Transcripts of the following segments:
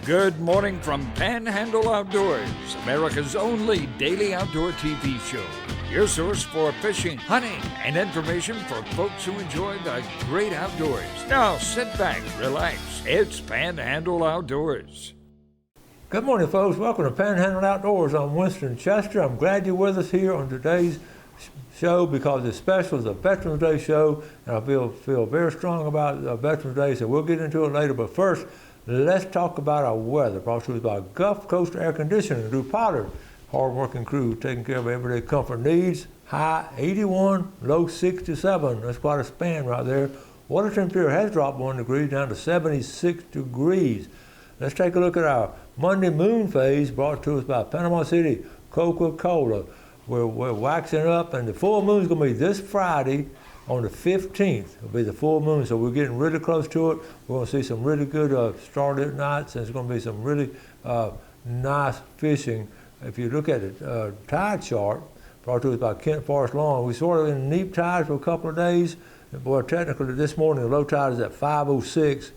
Good morning from Panhandle Outdoors, America's only daily outdoor TV show. Your source for fishing, hunting, and information for folks who enjoy the great outdoors. Now sit back, relax. It's Panhandle Outdoors. Good morning, folks. Welcome to Panhandle Outdoors. I'm Winston Chester. I'm glad you're with us here on today's show because it's special. It's a Veterans Day show, and I feel very strong about Veterans Day, so we'll get into it later. But first, let's talk about our weather. Brought to us by Gulf Coast Air Conditioning, Drew Potter, hard-working crew taking care of everyday comfort needs. High 81, low 67. That's quite a span right there. Water temperature has dropped 1 degree down to 76 degrees. Let's take a look at our Monday moon phase brought to us by Panama City Coca-Cola. We're waxing up, and the full moon's going to be this Friday on the 15th. It'll be the full moon, so we're getting really close to it. We're going to see some really good starlit nights, and it's going to be some really nice fishing. If you look at the tide chart brought to us by Kent Forest Lawn, we sort of in neap tide for a couple of days. Boy, technically this morning the low tide is at 5:06,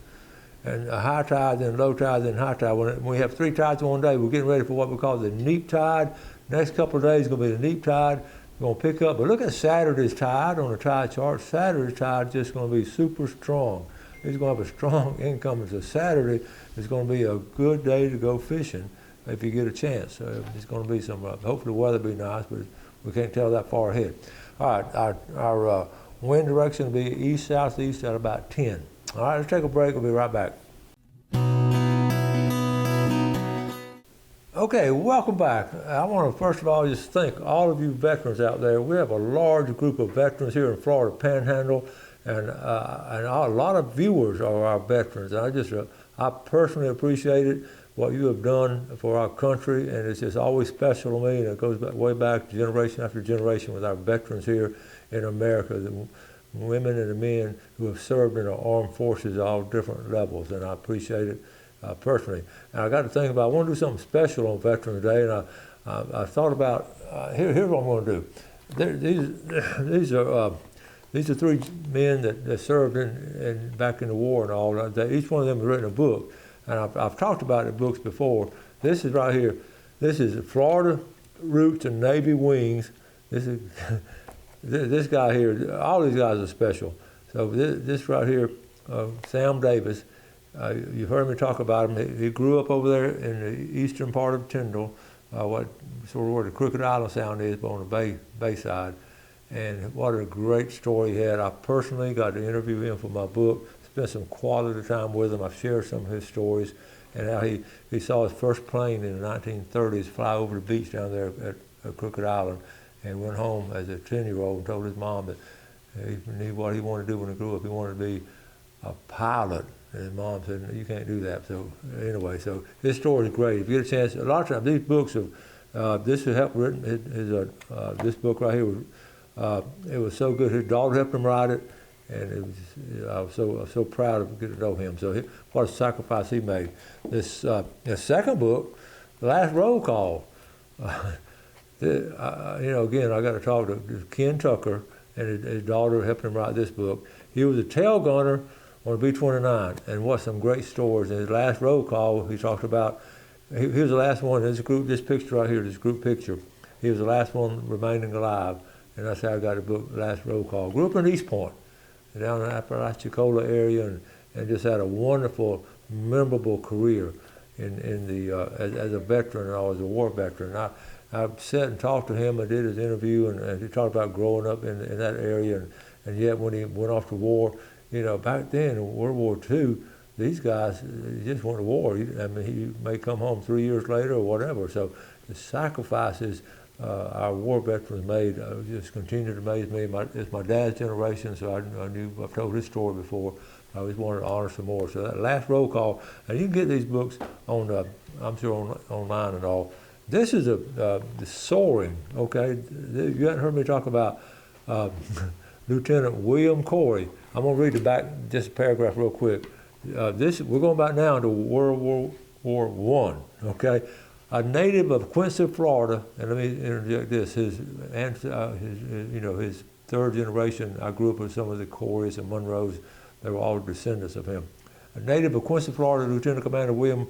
and high tide, then low tide, then high tide. When we have 3 tides in one day, we're getting ready for what we call the neap tide. Next couple of days is going to be the neap tide. We're going to pick up, but look at Saturday's tide on the tide chart. Saturday's tide is just going to be super strong. It's going to have a strong income. So Saturday is going to be a good day to go fishing if you get a chance. It's going to be some, hopefully the weather will be nice, but we can't tell that far ahead. All right, our wind direction will be east-southeast at about 10. All right, let's take a break. We'll be right back. Okay, welcome back. I want to first of all just thank all of you veterans out there. We have a large group of veterans here in Florida Panhandle, and a lot of viewers are our veterans. And I personally appreciate it, what you have done for our country, and it's just always special to me, and it goes back, way back generation after generation with our veterans here in America, the women and the men who have served in the armed forces at all different levels, and I appreciate it. Personally, and I got to think about, I want to do something special on Veterans Day, and I thought about, here's what I'm going to do. These are 3 men that served back in the war and all. Each one of them has written a book, and I've talked about the books before. This is right here. This is Florida Roots and Navy Wings. This is this guy here. All these guys are special. So this right here, Sam Davis. You've heard me talk about him. He grew up over there in the eastern part of Tyndall, what sort of where the Crooked Island Sound is, but on the bay side. And what a great story he had. I personally got to interview him for my book, spent some quality time with him. I've shared some of his stories and how he saw his first plane in the 1930s fly over the beach down there at Crooked Island, and went home as a 10-year-old and told his mom that he knew what he wanted to do when he grew up. He wanted to be a pilot. And his mom said, you can't do that. So anyway, so his story is great. If you get a chance, a lot of times these books have, this has helped written, this book right here, it was so good. His daughter helped him write it, and I was so proud of getting to know him. So what a sacrifice he made. This second book, The Last Roll Call, again, I got to talk to Ken Tucker, and his daughter helped him write this book. He was a tail gunner on a B-29, and what some great stories. In his last roll call, he talked about, he was the last one, this picture right here, this group picture, he was the last one remaining alive, and that's how I got the book, Last Roll Call. Grew up in East Point, down in the Apalachicola area, and just had a wonderful, memorable career as a veteran, and I was a war veteran. I sat and talked to him, I did his interview, and he talked about growing up in that area, and yet when he went off to war, back then in World War II, these guys just went to war. He may come home 3 years later or whatever. So the sacrifices our war veterans made just continue to amaze me. It's my dad's generation, so I've told his story before. I always wanted to honor some more. So that Last Roll Call, and you can get these books on, I'm sure online and all. This is the Soaring. Okay, you haven't heard me talk about Lieutenant William Corey. I'm going to read the back, just a paragraph real quick. We're going back now to World War I, okay? A native of Quincy, Florida, and let me interject this, his third generation, I grew up with some of the Coreys and Monroes, they were all descendants of him. A native of Quincy, Florida, Lieutenant Commander William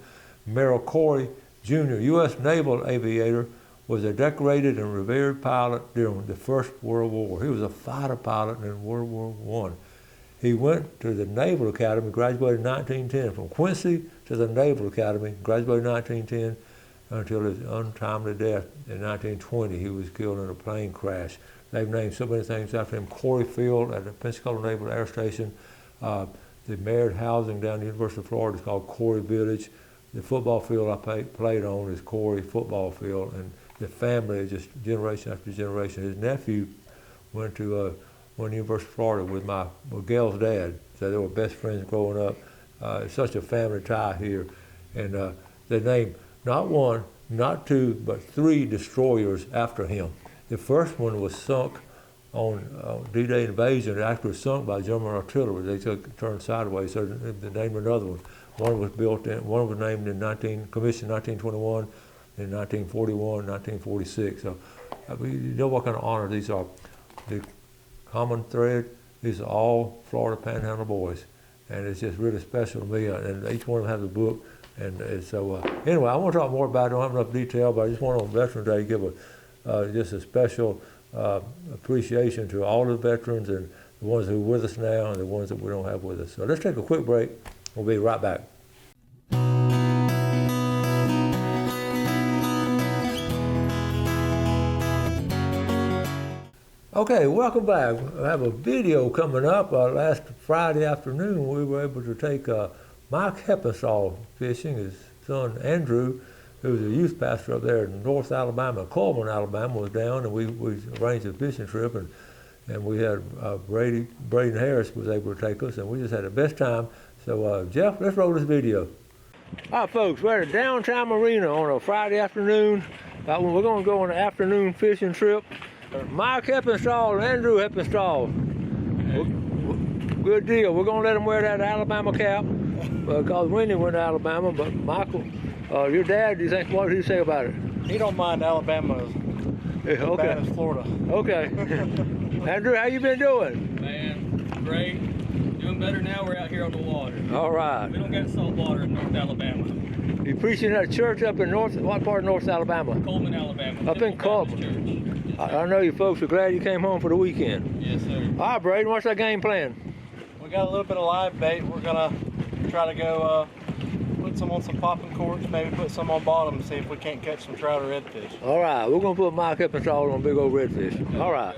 Merrill Corey Jr., U.S. naval aviator, was a decorated and revered pilot during the First World War. He was a fighter pilot in World War I. He went to the Naval Academy, graduated in 1910. From Quincy to the Naval Academy, graduated in 1910 until his untimely death in 1920. He was killed in a plane crash. They've named so many things after him. Corey Field at the Pensacola Naval Air Station. The Merit housing down at the University of Florida is called Corey Village. The football field I played on is Corey Football Field. And the family, just generation after generation. His nephew went to the University of Florida with Gail's dad. So they were best friends growing up. It's such a family tie here. And they named not one, not two, but 3 destroyers after him. The first one was sunk on D-Day invasion. It actually was sunk by German artillery. They turned sideways, so they named another one. One was named commissioned in 1921, in 1941, 1946. So you know what kind of honor these are. The common thread, these are all Florida Panhandle boys. And it's just really special to me. And each one of them has a book. And so anyway, I want to talk more about it. I don't have enough detail, but I just want on Veterans Day to give just a special appreciation to all the veterans and the ones who are with us now and the ones that we don't have with us. So let's take a quick break. We'll be right back. Okay, welcome back. I have a video coming up. Last Friday afternoon, we were able to take Mike Heppenstall fishing. His son Andrew, who's a youth pastor up there in North Alabama, Coleman, Alabama, was down, and we arranged a fishing trip, and we had Braden Harris was able to take us, and we just had the best time. So Jeff, let's roll this video. All right, folks, we're at a downtown marina on a Friday afternoon. We're going to go on an afternoon fishing trip. Mike Heppenstall and Andrew Heppenstall. Good deal. We're going to let them wear that Alabama cap because Wendy went to Alabama, but Michael, your dad, what did he say about it? He don't mind Alabama as bad as Florida. Okay. Andrew, how you been doing? Man, great. Doing better now. We're out here on the water. All right. We don't got salt water in North Alabama. You preaching at a church up in what part of North Alabama? Coleman, Alabama. Up in Coleman. I know you folks are glad you came home for the weekend. Yes, sir. All right, Braden, what's that game plan? We got a little bit of live bait. We're gonna try to go put some on some popping corks, maybe put some on bottom, see if we can't catch some trout or redfish. All right, we're gonna put Mike Heppenstall on big old redfish. All right.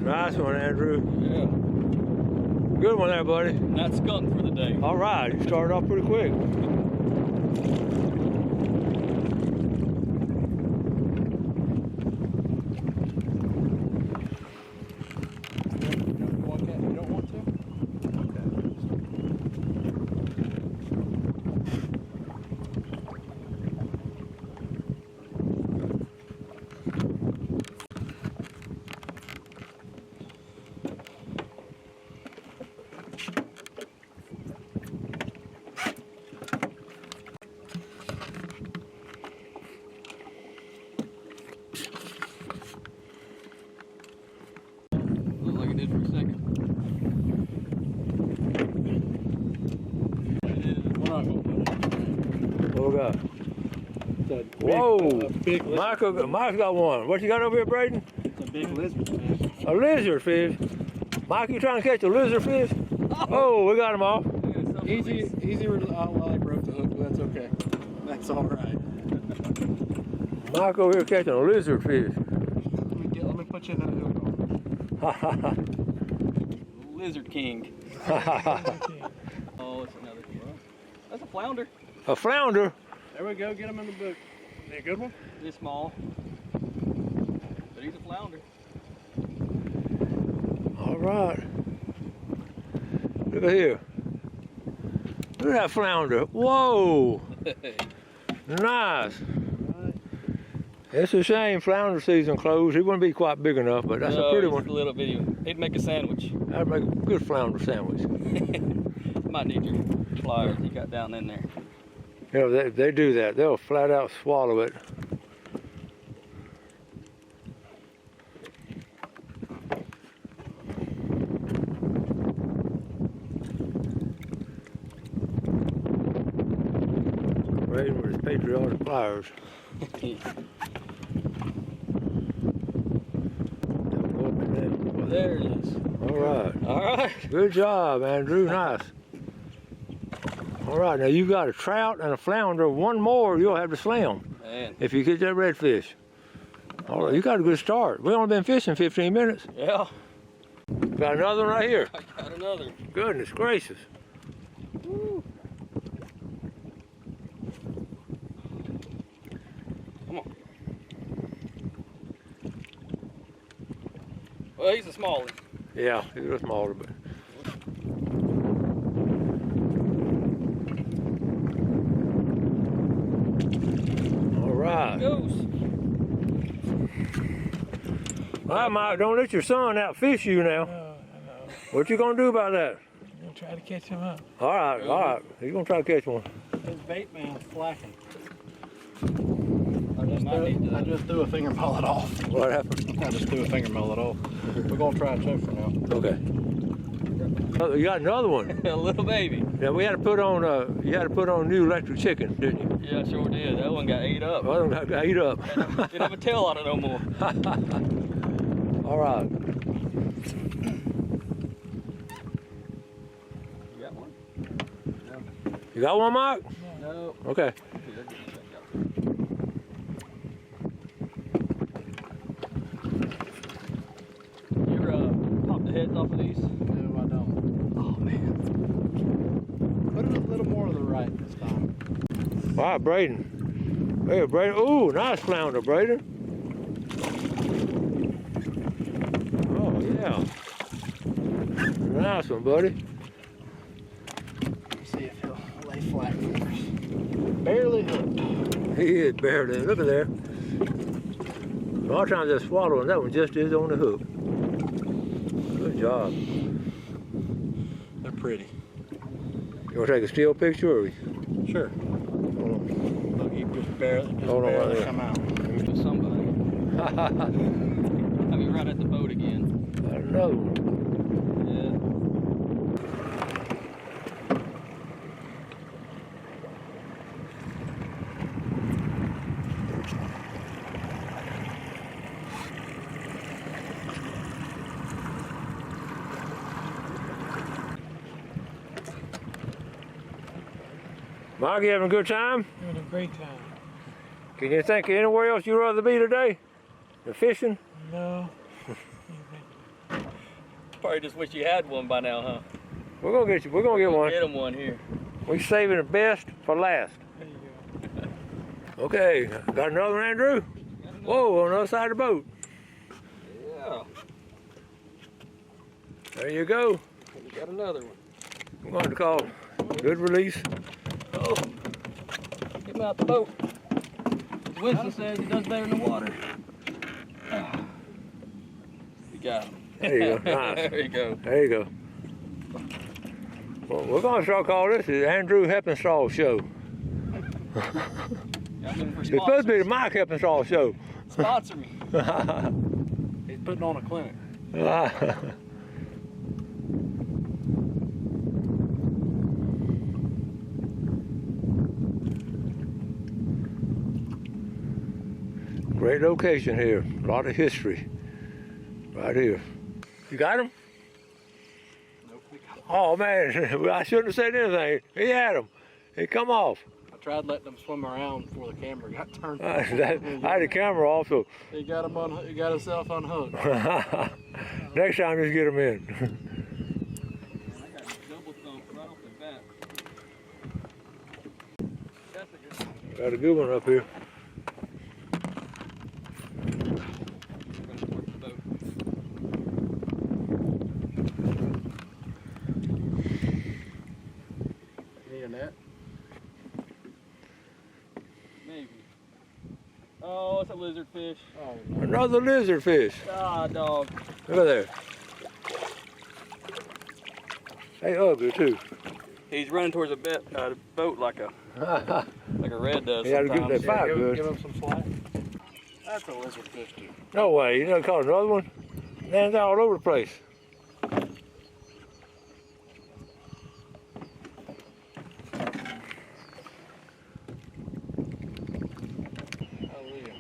Nice one, Andrew. Yeah. Good one there, buddy. Not skunked for the day. All right, you started off pretty quick. What we got? Whoa! Mike's got one. What you got over here, Braden? It's a big lizard fish. A lizard fish. Mike, you trying to catch a lizard fish? Oh, we got him off. Easy. Well, I broke the hook, but that's okay. That's all right. Mike over here catching a lizard fish. Let me put you in that hook on. Lizard King. Oh, it's another one. That's a flounder. A flounder? There we go. Get him in the book. Is he a good one? He's small, but he's a flounder. All right. Look at here. Look at that flounder. Whoa! Nice. It's a shame flounder season closed. He wouldn't be quite big enough, but that's a pretty one. A little bitty one. He'd make a sandwich. That'd make a good flounder sandwich. might need your pliers you got down in there. You know, they do that. They'll flat out swallow it. Braden with his patriotic pliers. There it is. All right. All right. Good job, Andrew. Nice. All right, now you got a trout and a flounder. One more, you'll have to slam Man. if you get that redfish. All right, you got a good start. We've only been fishing 15 minutes. Yeah. Got another one right here. I got another. Goodness gracious. Woo. Come on. Well, he's a smallie. Yeah, he's a smaller, but. All right. Goes. All right, Mike, don't let your son outfish you now. I know. What you gonna do about that? I'm gonna try to catch him up. All right. He's gonna try to catch one. His bait man's flacking. I I just threw a finger mullet off. What happened? I just threw a finger mullet off. We're gonna try a choke for now. Okay. Oh, you got another one. a little baby. Yeah, we had to put on. You had to put on new electric chicken, didn't you? Yeah, I sure did. That one got ate up. Well, I got eat up. Didn't have a tail on it no more. All right. You got one? You got one, Mike? No. Okay. You ever pop the heads off of these? No, I don't. Oh man. Put it a little more to the right this time. All right, Braden. Hey, Braden. Ooh, nice flounder, Braden. Oh, yeah. Nice one, buddy. See if he'll lay flat first. Barely hooked. He is barely. Look at there. A lot of times they're swallowing. That one just is on the hook. Good job. They're pretty. You want to take a still picture? Or Sure. Look, you just barely Hold on right there. come out. To somebody. I mean, right at the boat again. Got another one. Yeah. Mike, you having a good time? Having a great time. Can you think of anywhere else you'd rather be today? The fishing? No. Probably just wish you had one by now, huh? We're gonna get you. We're gonna get one. Get him one here. We're saving the best for last. There you go. Okay, got another one, Andrew? Whoa, on the other side of the boat. Yeah. There you go. We got another one. I'm going to call good release. Oh. Get him out the boat. Winston says he does better in the water. You got him. There you go. Nice. There you go. There you go. Well, we're going to start calling this the Andrew Heppenstall Show. It's supposed to be the Mike Heppenstall Show. Sponsor me. He's putting on a clinic. Great location here. A lot of history. Right here. You got him? Nope, we got him. Oh man, I shouldn't have said anything. He had him. He come off. I tried letting him swim around before the camera got turned. I had the camera off, so He got himself unhooked. next time just get him in. I got a double thump right off the bat. That's a good one. Got a good one up here. Need a net? Maybe. Oh, it's a lizard fish. Oh, no. Another lizard fish. Ah, dog. Look at there. They ugly too. He's running towards a boat like a red does. You gotta give sometimes. that fire good. Give him some slack. That's a lizard fish too. No way, you done caught another one? Man, they're all over the place. Hallelujah.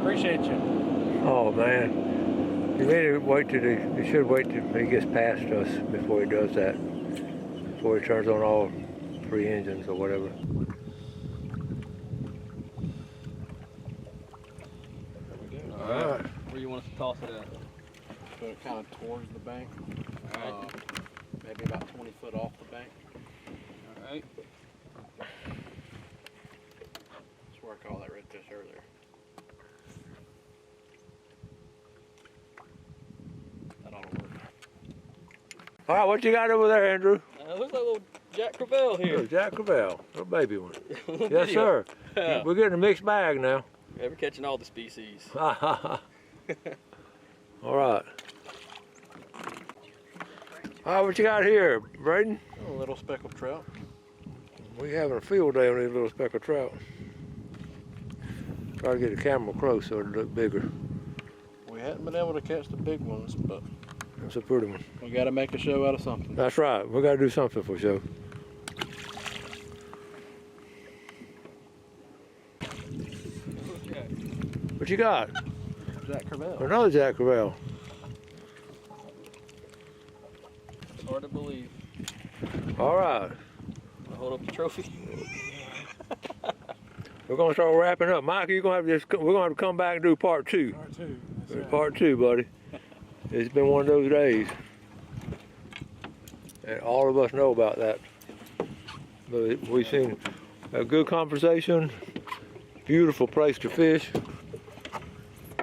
Appreciate you. Oh man. You need to wait till you should wait till he gets past us before he does that. Before he turns on all 3 engines or whatever. All right. Where you want us to toss it at? Put it kind of towards the bank. All right. Maybe about 20 foot off the bank. All right. That's where I caught that redfish earlier. That ought to work. All right, what you got over there, Andrew? Looks like a little Jack Crevalle here. Oh, Jack Crevalle, little baby one. Little Yes, video. sir. Yeah. We're getting a mixed bag now. Yeah, we're catching all the species. All right. All right, what you got here, Braden? A little speckled trout. We having a field day on these little speckled trout. Try to get the camera close so it'll look bigger. We hadn't been able to catch the big ones, but That's a pretty one. we got to make a show out of something. That's right. We got to do something for sure. What you got? Jack Crevalle. Another Jack Crevalle. It's hard to believe. All right. I'll hold up the trophy. We're gonna start wrapping up. Mike, we're gonna have to come back and do part 2. Part 2. That's right. Part 2, buddy. It's been one of those days. And all of us know about that. But we've seen a good conversation, beautiful place to fish.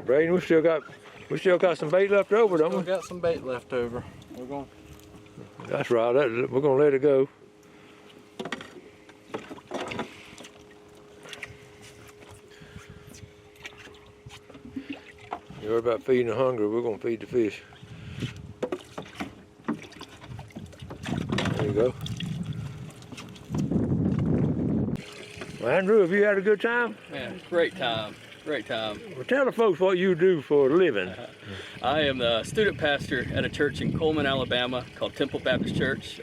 Braden, we still got some bait left over, don't We we? got some bait left over. We're going. That's right. We're gonna let it go. You worry about feeding the hungry, we're gonna feed the fish. There you go. Well, Andrew, have you had a good time? Man, great time. Great time. Well, tell the folks what you do for a living. I am the student pastor at a church in Coleman, Alabama called Temple Baptist Church.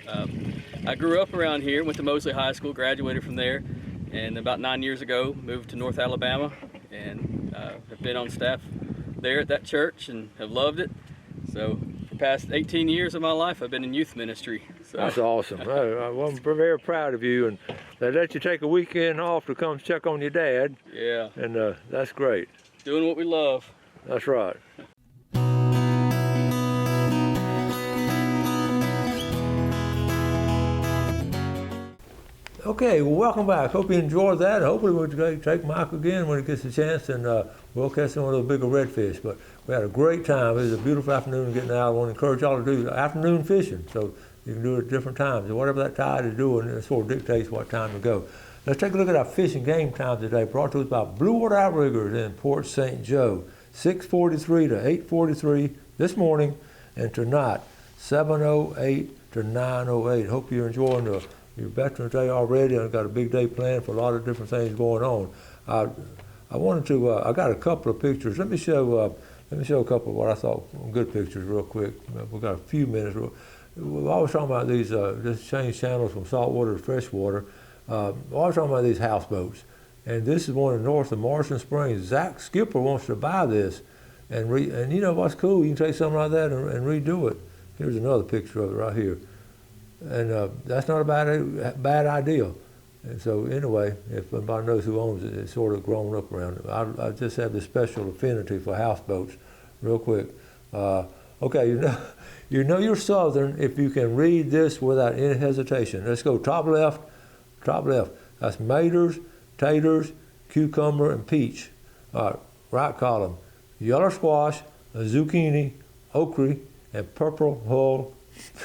I grew up around here, went to Mosley High School, graduated from there, and about 9 years ago moved to North Alabama and have been on staff there at that church and have loved it. So for the past 18 years of my life I've been in youth ministry. So That's awesome. I'm very proud of you, and they let you take a weekend off to come check on your dad, yeah, and that's great. doing what we love. That's right. Okay, well, welcome back. Hope you enjoyed that. Hopefully we'll take Mike again when he gets a chance, and we'll catch some of those bigger redfish. But we had a great time. It was a beautiful afternoon getting out. I want to encourage y'all to do afternoon fishing, so you can do it at different times. Whatever that tide is doing, it sort of dictates what time to go. Let's take a look at our fishing game time today, brought to us by Blue Water Outriggers in Port St. Joe. 6:43 to 8:43 this morning, and tonight 7:08 to 9:08. Hope you're enjoying your Veterans Day already, and I've got a big day planned for a lot of different things going on. I wanted to. I got a couple of pictures. Let me show a couple of what I thought were good pictures real quick. We've got a few minutes. We're always talking about these. Just change channels from saltwater to freshwater. We're always talking about these houseboats, and this is one in north of Morrison Springs. Zach Skipper wants to buy this, and you know what's cool? You can take something like that and redo it. Here's another picture of it right here, and that's not a bad idea. And so anyway, if anybody knows who owns it, it's sort of grown up around it. I just have this special affinity for houseboats. Real quick, okay, you know you're Southern if you can read this without any hesitation. Let's go top left. That's maters, taters, cucumber, and peach. All right, right column, yellow squash, zucchini, okra, and purple hull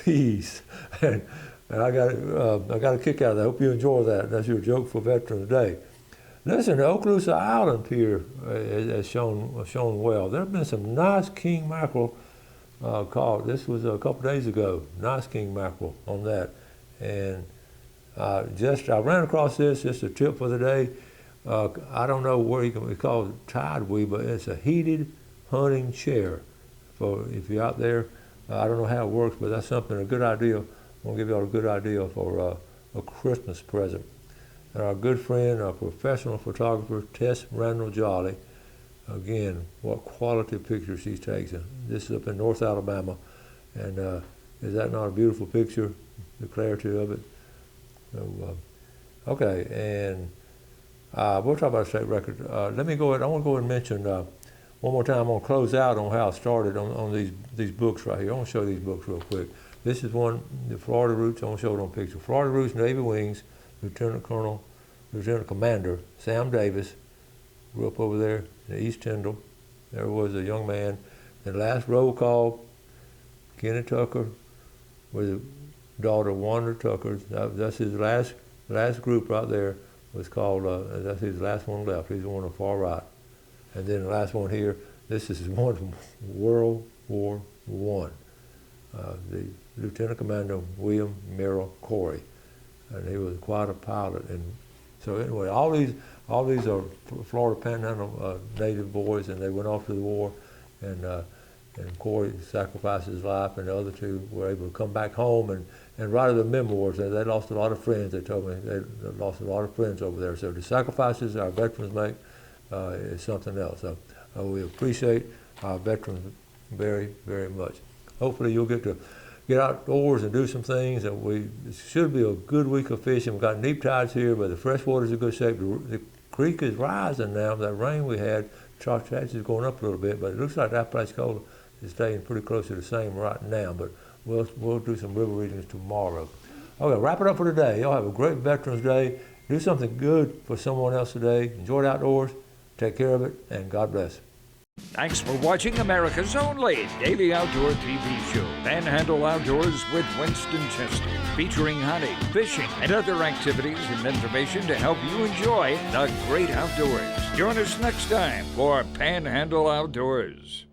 peas. And I got a kick out of that. I hope you enjoy that. That's your joke for Veterans Day. Listen, the Okaloosa Island Pier has shown well. There have been some nice king mackerel caught. This was a couple days ago. Nice king mackerel on that. And I ran across this, just a tip for the day. I don't know where it's called tide weed, but it's a heated hunting chair. For if you're out there, I don't know how it works, but that's something, a good idea. I'm gonna give y'all a good idea for a Christmas present. And our good friend, our professional photographer, Tess Randall Jolly. Again, what quality pictures she takes. This is up in North Alabama. And is that not a beautiful picture? The clarity of it. So, okay, and we'll talk about state record. Let me go ahead, I want to go ahead and mention one more time. I'm going to close out on how I started on these books right here. I want to show these books real quick. This is one, the Florida Roots. I want to show it on picture. Florida Roots, Navy Wings, Lieutenant Commander Sam Davis, grew up over there in East Tyndall. There was a young man. The last roll call, Kenny Tucker, with his daughter Wanda Tucker. That's his last group right there. Was called. That's his last one left. He's the one on the far right. And then the last one here. This is one from World War I. The Lieutenant Commander William Merrill Corey, and he was quite a pilot. And so anyway, all these are Florida Panhandle native boys, and they went off to the war, and Corey sacrificed his life, and the other two were able to come back home and write their memoirs. They lost a lot of friends. They told me they lost a lot of friends over there. So the sacrifices our veterans make is something else. So we appreciate our veterans very, very much. Hopefully you'll get outdoors and do some things. And it should be a good week of fishing. We've got neap tides here, but the fresh water's in good shape. The creek is rising now. That rain we had, Chalk is going up a little bit, but it looks like the Apalachicola is staying pretty close to the same right now. But we'll do some river readings tomorrow. Okay, wrap it up for today. Y'all have a great Veterans Day. Do something good for someone else today. Enjoy the outdoors. Take care of it, and God bless. Thanks for watching America's only daily outdoor TV show, Panhandle Outdoors with Winston Chester, featuring hunting, fishing, and other activities and information to help you enjoy the great outdoors. Join us next time for Panhandle Outdoors.